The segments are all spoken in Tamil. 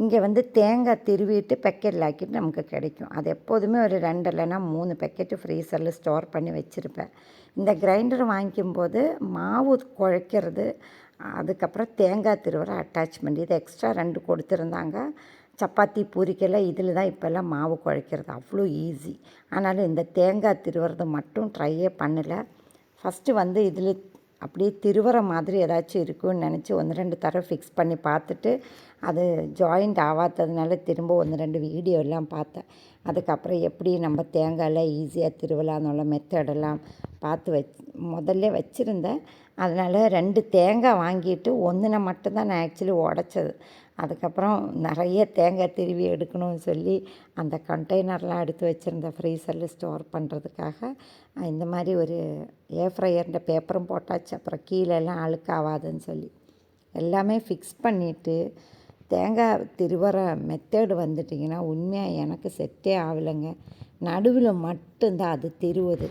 இங்கே வந்து தேங்காய் திருவிட்டு பேக்கெட்டில் ஆக்கிட்டு நமக்கு கிடைக்கும். அது எப்போதுமே ஒரு 2 இல்லைன்னா 3 பேக்கெட்டு ஃப்ரீசரில் ஸ்டோர் பண்ணி வச்சுருப்பேன். இந்த கிரைண்டர் வாங்கிக்கும்போது மாவு குழைக்கிறது, அதுக்கப்புறம் தேங்காய் திருவுற அட்டாச்மெண்ட் இது எக்ஸ்ட்ரா 2 கொடுத்துருந்தாங்க. சப்பாத்தி பூரிக்கெல்லாம் இதில் தான் இப்போல்லாம் மாவு குழைக்கிறது அவ்வளோ ஈஸி. ஆனாலும் இந்த தேங்காய் திருவுறது மட்டும் ட்ரையே பண்ணலை. ஃபஸ்ட்டு வந்து இதில் அப்படியே திருவுற மாதிரி ஏதாச்சும் இருக்குன்னு நினச்சி 1-2 தடவை ஃபிக்ஸ் பண்ணி பார்த்துட்டு அது ஜாயிண்ட் ஆகாததுனால திரும்ப 1-2 வீடியோ எல்லாம் பார்த்தேன். அதுக்கப்புறம் எப்படி நம்ம தேங்காயெல்லாம் ஈஸியாக திருவலாம்னுள்ள மெத்தடெல்லாம் பார்த்து முதல்ல வச்சுருந்தேன். அதனால் 2 தேங்காய் வாங்கிட்டு 1 மட்டும்தான் நான் ஆக்சுவலி உடச்சது. அதுக்கப்புறம் நிறைய தேங்காய் திருவி எடுக்கணும்னு சொல்லி அந்த கண்டெய்னர்லாம் எடுத்து வச்சுருந்தேன் ஃப்ரீசரில் ஸ்டோர் பண்ணுறதுக்காக. இந்த மாதிரி ஒரு ஏர் ஃப்ரையர்ன்ற பேப்பரும் போட்டாச்சு. அப்புறம் கீழெல்லாம் அழுக்காகாதுன்னு சொல்லி எல்லாமே ஃபிக்ஸ் பண்ணிவிட்டு தேங்காய் திருவுற மெத்தேடு வந்துட்டிங்கன்னா உண்மையாக எனக்கு செட்டே ஆகலைங்க. நடுவில் மட்டும்தான் அது திருவுது.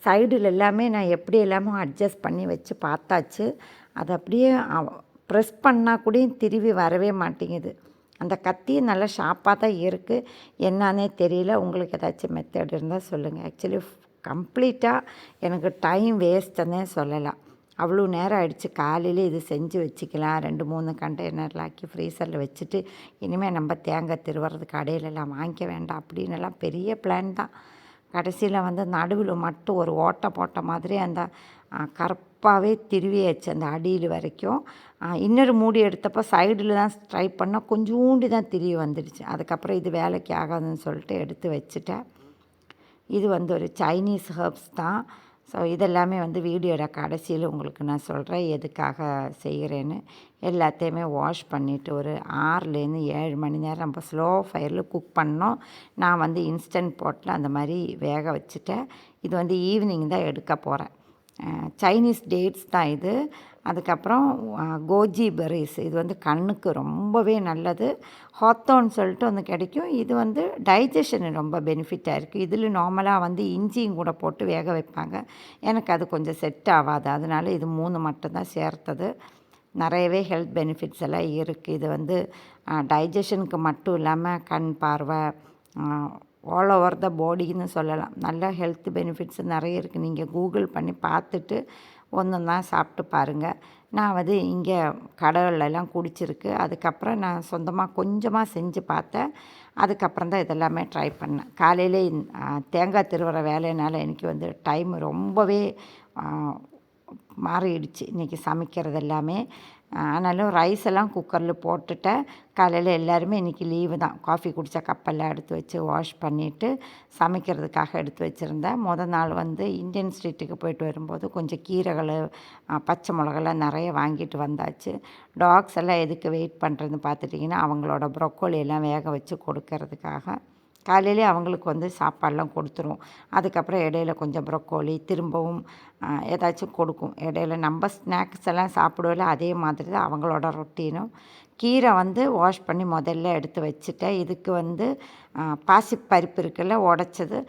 சைடில் எல்லாமே நான் எப்படி எல்லாமே அட்ஜஸ்ட் பண்ணி வச்சு பார்த்தாச்சு. அது அப்படியே ப்ரெஸ் பண்ணால் கூட திருவி வரவே மாட்டேங்குது. அந்த கத்தி நல்லா ஷார்ப்பாக தான் இருக்குது. என்னான்னே தெரியல. உங்களுக்கு ஏதாச்சும் மெத்தட் இருந்தால் சொல்லுங்கள். ஆக்சுவலி கம்ப்ளீட்டாக எனக்கு டைம் வேஸ்ட்டுன்னே சொல்லலாம். அவ்வளோ நேரம் ஆகிடுச்சு. காலையில் இது செஞ்சு வச்சுக்கலாம், 2-3 கண்டெய்னரில் ஆக்கி ஃப்ரீசரில் வச்சுட்டு இனிமேல் நம்ம தேங்காய் திருவுறது கடையிலலாம் வாங்கிக்க வேண்டாம் அப்படின்னுலாம் பெரிய பிளான் தான். கடைசியில் வந்து நடுவில் மட்டும் ஒரு ஓட்டை போட்ட மாதிரி அந்த கருப்பாகவே திருவியாச்சு அந்த அடியில் வரைக்கும். இன்னொரு மூடி எடுத்தப்போ சைடில் தான் ட்ரை பண்ணால் கொஞ்சோண்டு தான் திருவி வந்துடுச்சு. அதுக்கப்புறம் இது வேலைக்கு ஆகாதுன்னு சொல்லிட்டு எடுத்து வச்சுட்டேன். இது வந்து ஒரு சைனீஸ் ஹர்ப்ஸ் தான். ஸோ இதெல்லாமே வந்து வீடியோட கடைசியில் உங்களுக்கு நான் சொல்கிறேன் எதுக்காக செய்கிறேன்னு. எல்லாத்தையுமே வாஷ் பண்ணிவிட்டு ஒரு 6-7 மணி நேரம் நம்ம ஸ்லோ ஃபயரில் குக் பண்ணோம். நான் வந்து இன்ஸ்டன்ட் பாட்டில் அந்த மாதிரி வேக வச்சுட்டேன். இது வந்து ஈவினிங் தான் எடுக்க போகிறேன். சைனீஸ் டேட்ஸ் தான் இது. அதுக்கப்புறம் கோஜி பெர்ரிஸ், இது வந்து கண்ணுக்கு ரொம்பவே நல்லது. ஹாத்தோன்னு சொல்லிட்டு ஒன்று கிடைக்கும். இது வந்து டைஜஷன் ரொம்ப பெனிஃபிட்டாக இருக்குது. இதில் நார்மலாக வந்து இஞ்சியும் கூட போட்டு வேக வைப்பாங்க. எனக்கு அது கொஞ்சம் செட் ஆகாது. அதனால் இது 3 மட்டும்தான் சேர்த்தது. நிறையவே ஹெல்த் பெனிஃபிட்ஸ் எல்லாம் இருக்குது. இது வந்து டைஜஷனுக்கு மட்டும் இல்லாமல் கண் பார்வை, ஆல் ஓவர் த பாடின்னு சொல்லலாம். நல்ல ஹெல்த் பெனிஃபிட்ஸ் நிறைய இருக்குது. நீங்கள் கூகுள் பண்ணி பார்த்துட்டு ஒன்று தான் சாப்பிட்டு பாருங்கள். நான் வந்து இங்கே கடையிலலாம் குடிச்சிருக்கு. அதுக்கப்புறம் நான் சொந்தமாக கொஞ்சமாக செஞ்சு பார்த்தேன். அதுக்கப்புறம் தான் இதெல்லாமே ட்ரை பண்ணேன். காலையிலே தேங்காய் திருவுற வேலையினால் எனக்கு வந்து டைம் ரொம்பவே மாறிடுச்சு இன்றைக்கி சமைக்கிறது எல்லாமே. ஆனாலும் ரைஸ் எல்லாம் குக்கரில் போட்டுட்டேன். காலையில் எல்லாருமே இன்றைக்கி லீவு தான். காஃபி குடித்த கப்பெல்லாம் எடுத்து வச்சு வாஷ் பண்ணிவிட்டு சமைக்கிறதுக்காக எடுத்து வச்சுருந்தேன். நாள் வந்து இந்தியன் ஸ்ட்ரீட்டுக்கு போயிட்டு வரும்போது கொஞ்சம் கீரைகள், பச்சை மிளகாலாம் நிறைய வாங்கிட்டு வந்தாச்சு. டாக்ஸ் எல்லாம் எதுக்கு வெயிட் பண்ணுறதுன்னு பார்த்துட்டிங்கன்னா அவங்களோட ப்ரொக்கோலி எல்லாம் வேக வச்சு கொடுக்கறதுக்காக. காலையிலே அவங்களுக்கு வந்து சாப்பாடெலாம் கொடுத்துருவோம். அதுக்கப்புறம் இடையில கொஞ்சம் ப்ரொக்கோலி திரும்பவும் ஏதாச்சும் கொடுக்கும். இடையில நம்ம ஸ்நாக்ஸ் எல்லாம் சாப்பிடுவோம்ல, அதே மாதிரி தான் அவங்களோட ரொட்டீனும். கீரை வந்து வாஷ் பண்ணி முதல்ல எடுத்து வச்சுட்டேன். இதுக்கு வந்து பாசிப்பருப்பு இருக்குல்ல உடச்சது,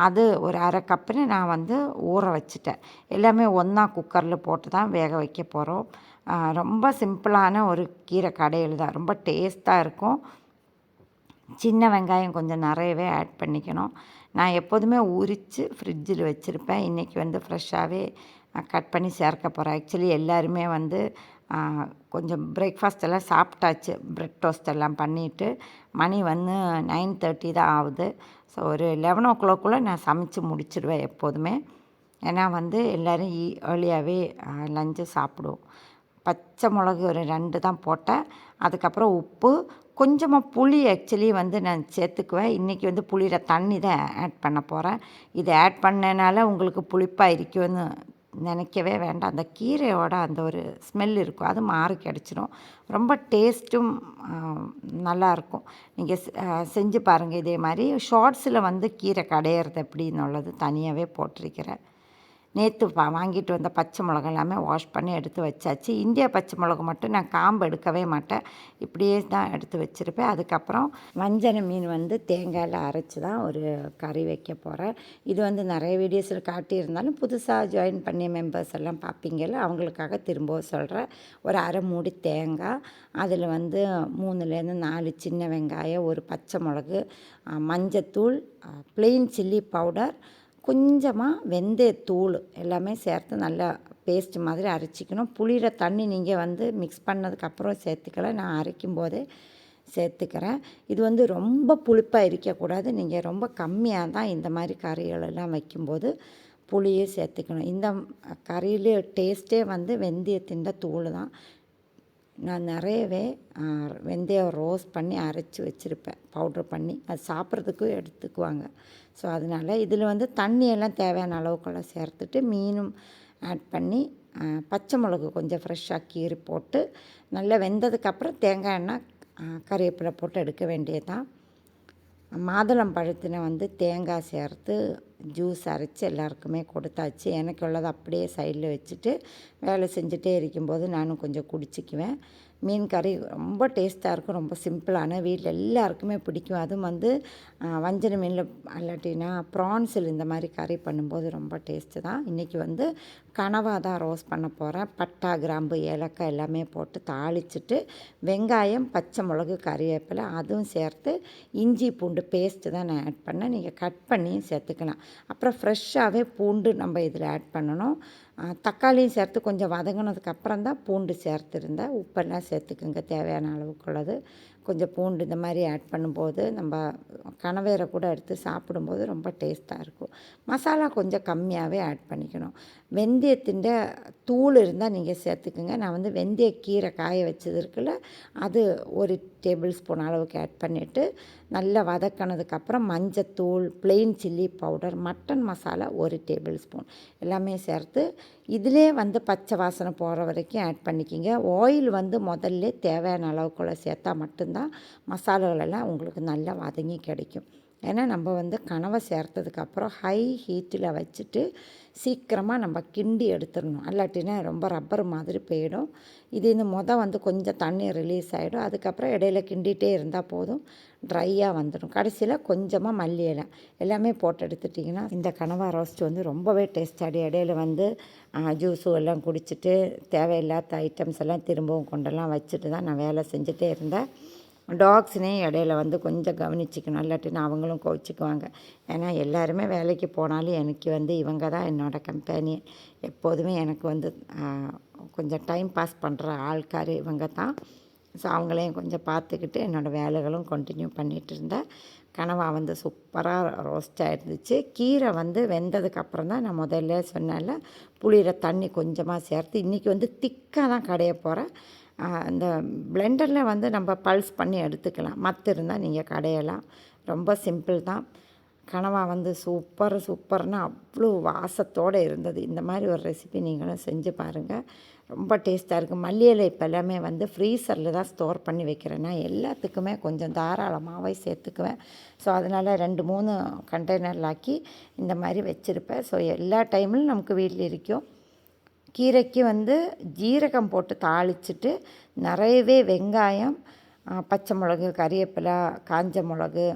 அது ஒரு 1/2 கப்புன்னு நான் வந்து ஊற வச்சுட்டேன். எல்லாமே ஒன்றா குக்கரில் போட்டு தான் வேக வைக்க போகிறோம். ரொம்ப சிம்பிளான ஒரு கீரை கடையில் தான், ரொம்ப டேஸ்ட்டாக இருக்கும். சின்ன வெங்காயம் கொஞ்சம் நிறையவே ஆட் பண்ணிக்கணும். நான் எப்போதுமே உரித்து ஃப்ரிட்ஜில் வச்சுருப்பேன். இன்றைக்கி வந்து ஃப்ரெஷ்ஷாகவே கட் பண்ணி சேர்க்க போகிறேன். ஆக்சுவலி எல்லாருமே வந்து கொஞ்சம் பிரேக்ஃபாஸ்ட் எல்லாம் சாப்பிட்டாச்சு. ப்ரெட் டோஸ்ட் எல்லாம் பண்ணிவிட்டு மணி வந்து 9:30 தான் ஆகுது. ஸோ ஒரு 11 நான் சமைச்சு முடிச்சிடுவேன் எப்போதுமே. ஏன்னா வந்து எல்லோரும் ஏர்லியாகவே லஞ்சு சாப்பிடுவோம். பச்சை மிளகு ஒரு 2 தான் போட்டேன். அதுக்கப்புறம் உப்பு, கொஞ்சமாக புளி ஆக்சுவலி வந்து நான் சேர்த்துக்குவேன். இன்றைக்கி வந்து புளியில் தண்ணி தான் ஆட் பண்ண போகிறேன். இது ஆட் பண்ணனால உங்களுக்கு புளிப்பாக இருக்குன்னு நினைக்கவே வேண்டாம். அந்த கீரையோட அந்த ஒரு ஸ்மெல் இருக்கும், அது மாறி கிடச்சிரும். ரொம்ப டேஸ்ட்டும் நல்லாயிருக்கும். நீங்கள் செஞ்சு பாருங்கள். இதே மாதிரி ஷார்ட்ஸில் வந்து கீரை கடையிறது எப்படின்னு உள்ளது தனியாகவே போட்டிருக்கிறேன். நேற்று வாங்கிட்டு வந்த பச்சை மிளகா எல்லாமே வாஷ் பண்ணி எடுத்து வச்சாச்சு. இந்தியா பச்சை மிளகு மட்டும் நான் காம்பு எடுக்கவே மாட்டேன், இப்படியே தான் எடுத்து வச்சுருப்பேன். அதுக்கப்புறம் வஞ்சர மீன் வந்து தேங்காயில் அரைச்சி தான் ஒரு கறி வைக்க போகிறேன். இது வந்து நிறைய வீடியோஸில் காட்டியிருந்தாலும் புதுசாக ஜாயின் பண்ணிய மெம்பர்ஸ் எல்லாம் பார்ப்பீங்கள்ல, அவங்களுக்காக திரும்பவும் சொல்கிறேன். ஒரு அரை மூடி தேங்காய், அதில் வந்து 3லேருந்து 4 சின்ன வெங்காயம், ஒரு பச்சை மிளகு, மஞ்சத்தூள், ப்ளெயின் சில்லி பவுடர், கொஞ்சமாக வெந்தயத்தூள் எல்லாமே சேர்த்து நல்லா பேஸ்ட் மாதிரி அரைச்சிக்கணும். புளிகிற தண்ணி நீங்கள் வந்து மிக்ஸ் பண்ணதுக்கப்புறம் சேர்த்துக்கலாம், நான் அரைக்கும் போதே சேர்த்துக்கிறேன். இது வந்து ரொம்ப புளிப்பாக இருக்கக்கூடாது, நீங்கள் ரொம்ப கம்மியாக தான் இந்த மாதிரி கறிகளெல்லாம் வைக்கும்போது புளியே சேர்த்துக்கணும். இந்த கறியிலே டேஸ்ட்டே வந்து வெந்தயத்தின் தூள் தான். நான் நிறையவே வெந்தயம் ரோஸ்ட் பண்ணி அரைச்சி வச்சுருப்பேன், பவுட்ரு பண்ணி. அது சாப்பிட்றதுக்கும் எடுத்துக்குவாங்க. ஸோ அதனால் இதில் வந்து தண்ணியெல்லாம் தேவையான அளவுக்குள்ளே சேர்த்துட்டு மீனும் ஆட் பண்ணி பச்சை மிளகு கொஞ்சம் ஃப்ரெஷ்ஷாக கீறி போட்டு நல்லா வெந்ததுக்கப்புறம் தேங்காய் எண்ணெய் கறிவேப்பிலை போட்டு எடுக்க வேண்டியது தான். மாதுளம் பழத்தினை வந்து தேங்காய் சேர்த்து ஜூஸ் அரைச்சி எல்லாருக்குமே கொடுத்தாச்சு. எனக்கு உள்ளதை அப்படியே சைடில் வச்சுட்டு வேலை செஞ்சுட்டே இருக்கும்போது நானும் கொஞ்சம் குடிச்சிக்குவேன். மீன் கறி ரொம்ப டேஸ்ட்டாக இருக்கும், ரொம்ப சிம்பிளான, வீட்டில் எல்லாருக்குமே பிடிக்கும். அதுவும் வந்து வஞ்சர மீனில் இல்லாட்டினா ப்ரான்ஸில் இந்த மாதிரி கறி பண்ணும்போது ரொம்ப டேஸ்ட்டு தான். இன்றைக்கி வந்து கனவா தான் ரோஸ்ட் பண்ண போகிறேன். பட்டை, கிராம்பு, ஏலக்காய் எல்லாமே போட்டு தாளிச்சிட்டு வெங்காயம், பச்சை மிளகு, கறிவேப்பிலை அதுவும் சேர்த்து இஞ்சி பூண்டு பேஸ்ட்டு தான் நான் ஆட் பண்ணேன். நீங்கள் கட் பண்ணியும் சேர்த்துக்கலாம். அப்புறம் ஃப்ரெஷ்ஷாகவே பூண்டு நம்ம இதில் ஆட் பண்ணணும். தக்காளியும் சேர்த்து கொஞ்சம் வதங்கினதுக்கப்புறம் தான் பூண்டு சேர்த்துருந்தேன். உப்பெல்லாம் சேர்த்துக்குங்க தேவையான அளவுக்குள்ளது. கொஞ்சம் பூண்டு இந்த மாதிரி ஆட் பண்ணும்போது நம்ம கனவேரை கூட எடுத்து சாப்பிடும்போது ரொம்ப டேஸ்ட்டாக இருக்கும். மசாலா கொஞ்சம் கம்மியாகவே ஆட் பண்ணிக்கணும். வெந்தயத்தின் தூள் இருந்தால் நீங்கள் சேர்த்துக்குங்க. நான் வந்து வெந்தய கீரை காய வச்சது இருக்குல்ல, அது 1 டேபிள் ஸ்பூன் அளவுக்கு ஆட் பண்ணிவிட்டு நல்லா வதக்கினதுக்கப்புறம் மஞ்சத்தூள், plain chilli powder, mutton masala 1 table spoon எல்லாமே சேர்த்து இதிலே வந்து பச்சை வாசனை போகிற வரைக்கும் ஆட் பண்ணிக்கிங்க. ஆயில் வந்து முதல்ல தேவையான அளவுக்குள்ளே சேர்த்தா மட்டும்தான் மசாலாகளெல்லாம் உங்களுக்கு நல்லா வதங்கி கிடைக்கும். ஏன்னா நம்ம வந்து கனவை சேர்த்ததுக்கப்புறம் ஹை ஹீட்டில் வச்சுட்டு சீக்கிரமாக நம்ம கிண்டி எடுத்துடணும், இல்லாட்டினா ரொம்ப ரப்பர் மாதிரி போயிடும். இது இந்த வந்து கொஞ்சம் தண்ணி ரிலீஸ் ஆகிடும். அதுக்கப்புறம் இடையில கிண்டிகிட்டே இருந்தால் போதும், ட்ரையாக வந்துடும். கடைசியில் கொஞ்சமாக மல்லி இலை எல்லாமே போட்டு எடுத்துட்டிங்கன்னா இந்த கனவா ரோஸ்ட் வந்து ரொம்பவே டேஸ்டாக. இடையில வந்து ஜூஸு எல்லாம் குடிச்சிட்டு தேவையில்லாத ஐட்டம்ஸ் எல்லாம் திரும்பவும் கொண்டெல்லாம் வச்சுட்டு தான் நான் வேலை செஞ்சுட்டே இருந்தேன். டாக்ஸ்னேயும் இடையில வந்து கொஞ்சம் கவனிச்சிக்கணும், இல்லாட்டின்னு அவங்களும் கோச்சிக்குவாங்க. ஏன்னா எல்லாருமே வேலைக்கு போனாலும் எனக்கு வந்து இவங்க தான் என்னோடய கம்பெனி. எப்போதுமே எனக்கு வந்து கொஞ்சம் டைம் பாஸ் பண்ணுற ஆள்கார் இவங்க தான். ஸோ அவங்களையும் கொஞ்சம் பார்த்துக்கிட்டு என்னோடய வேலைகளும் கண்டினியூ பண்ணிகிட்டு இருந்தேன். கனவா வந்து சூப்பராக ரோஸ்ட்டாக இருந்துச்சு. கீரை வந்து வெந்ததுக்கப்புறம் தான் நான் முதல்ல சொன்னேன்ல, புளிகிற தண்ணி கொஞ்சமாக சேர்த்து இன்றைக்கி வந்து திக்காக தான் கடைய போகிறேன். அந்த பிளெண்டரில் வந்து நம்ம பல்ஸ் பண்ணி எடுத்துக்கலாம், மற்ற இருந்தால் நீங்கள் கடையலாம். ரொம்ப சிம்பிள் தான். கனவா வந்து சூப்பர்னு அவ்வளோ வாசத்தோடு இருந்தது. இந்த மாதிரி ஒரு ரெசிபி நீங்களும் செஞ்சு பாருங்கள், ரொம்ப டேஸ்ட்டாக இருக்குது. மல்லி இலை இப்போ எல்லாமே வந்து ஃப்ரீசரில் தான் ஸ்டோர் பண்ணி வைக்கிறேன். நான் எல்லாத்துக்குமே கொஞ்சம் தாராளமாகவே சேர்த்துக்குவேன். ஸோ அதனால் 2-3 கண்டெய்னரில் ஆக்கி இந்த மாதிரி வச்சுருப்பேன். ஸோ எல்லா டைம்லையும் நமக்கு வீட்டில் இருக்கும். கீரைக்கு வந்து ஜீரகம் போட்டு தாளிச்சிட்டு நிறையவே வெங்காயம், பச்சை மிளகு, கறிவேப்பிலை, காஞ்ச மிளகு,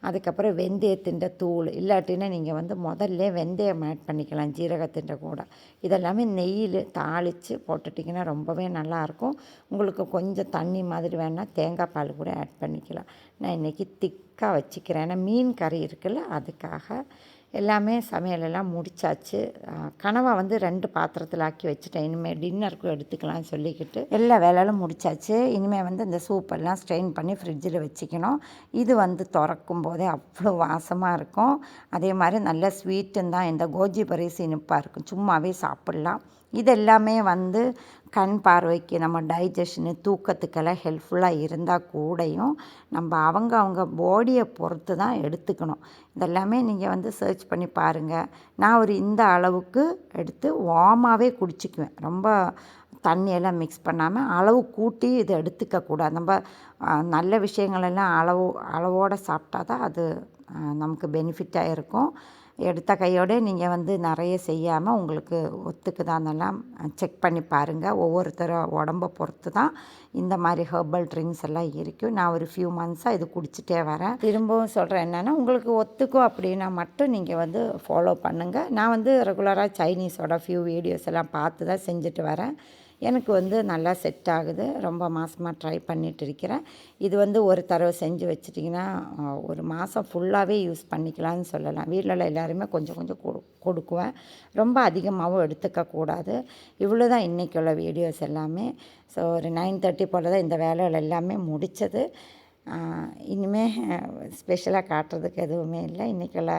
அதுக்கப்புறம் வெந்தயத்தின் தூள், இல்லாட்டினா நீங்கள் வந்து முதல்ல வெந்தயம் ஆட் பண்ணிக்கலாம் ஜீரகத்தின் கூட. இதெல்லாமே நெய்யில் தாளித்து போட்டுட்டிங்கன்னா ரொம்பவே நல்லாயிருக்கும். உங்களுக்கு கொஞ்சம் தண்ணி மாதிரி வேணால் தேங்காய் பால் கூட ஆட் பண்ணிக்கலாம். நான் இன்றைக்கி திக்காக வச்சுக்கிறேன், ஏன்னா மீன் கறி இருக்குல்ல, அதுக்காக. எல்லாமே சமையலெல்லாம் முடித்தாச்சு. கனவா வந்து 2 பாத்திரத்தில் ஆக்கி வச்சுட்டேன், இனிமேல் டின்னருக்கும் எடுத்துக்கலாம்னு சொல்லிக்கிட்டு எல்லா வேலையும் முடித்தாச்சு. இனிமேல் வந்து இந்த சூப்பெல்லாம் ஸ்ட்ரெயின் பண்ணி ஃப்ரிட்ஜில் வச்சுக்கணும். இது வந்து திறக்கும் போதே அவ்வளோ வாசமாக இருக்கும். அதே மாதிரி நல்ல ஸ்வீட்டும் தான். இந்த கோஜி பரிசு இனிப்பாக இருக்கும், சும்மாவே சாப்பிட்லாம். இது எல்லாமே வந்து கண் பார்வைக்கு, நம்ம டைஜஷனு, தூக்கத்துக்கெல்லாம் ஹெல்ப்ஃபுல்லாக இருந்தால் கூடயும் நம்ம அவங்க பாடியை பொறுத்து தான் எடுத்துக்கணும். இதெல்லாமே நீங்கள் வந்து சர்ச் பண்ணி பாருங்கள். நான் ஒரு இந்த அளவுக்கு எடுத்து வார்மாகவே குடிச்சிக்குவேன், ரொம்ப தண்ணியெல்லாம் மிக்ஸ் பண்ணாமல். அளவு கூட்டி இதை எடுத்துக்கக்கூடாது. நம்ம நல்ல விஷயங்களெல்லாம் அளவோடு சாப்பிட்டா தான் அது நமக்கு பெனிஃபிட்டாக இருக்கும். எடுத்த கையோடு நீங்கள் வந்து நிறைய செய்யாமல் உங்களுக்கு ஒத்துக்குதான்னெல்லாம் செக் பண்ணி பாருங்கள். ஒவ்வொருத்தரும் உடம்ப பொறுத்து தான் இந்த மாதிரி ஹெர்பல் ட்ரிங்க்ஸ் எல்லாம் இருக்கும். நான் ஒரு ஃபியூ மந்த்ஸாக இது குடிச்சிட்டே வரேன். திரும்பவும் சொல்கிறேன் என்னென்னா, உங்களுக்கு ஒத்துக்கும் அப்படின்னா மட்டும் நீங்கள் வந்து ஃபாலோ பண்ணுங்கள். நான் வந்து ரெகுலராக சைனீஸோட ஃபியூ வீடியோஸ் எல்லாம் பார்த்து தான் செஞ்சுட்டு வரேன். எனக்கு வந்து நல்லா செட் ஆகுது. ரொம்ப மாதமாக ட்ரை பண்ணிகிட்டு இருக்கிறேன். இது வந்து ஒரு தடவை செஞ்சு வச்சிட்டிங்கன்னா ஒரு மாதம் ஃபுல்லாகவே யூஸ் பண்ணிக்கலாம்னு சொல்லலாம். வீட்டில் உள்ள எல்லாருமே கொஞ்சம் கொஞ்சம் கொடுக்குவேன். ரொம்ப அதிகமாகவும் எடுத்துக்கக்கூடாது. இவ்வளோ தான் இன்றைக்கி உள்ள வீடியோஸ் எல்லாமே. ஸோ ஒரு 9:30 போல் தான் இந்த வேலைகள் எல்லாமே முடித்தது. இனிமேல் ஸ்பெஷலாக காட்டுறதுக்கு எதுவுமே இல்லை. இன்றைக்குள்ள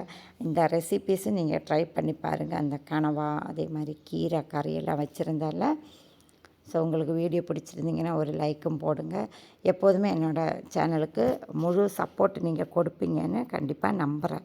இந்த ரெசிபீஸும் நீங்கள் ட்ரை பண்ணி பாருங்கள். அந்த கனவா, அதே மாதிரி கீரை கறியெல்லாம் வச்சுருந்தால. ஸோ உங்களுக்கு வீடியோ பிடிச்சிருந்தீங்கன்னா ஒரு லைக்கும் போடுங்க. எப்போதுமே என்னோடய சேனலுக்கு முழு சப்போர்ட் நீங்கள் கொடுப்பீங்கன்னு கண்டிப்பாக நம்புகிறேன்.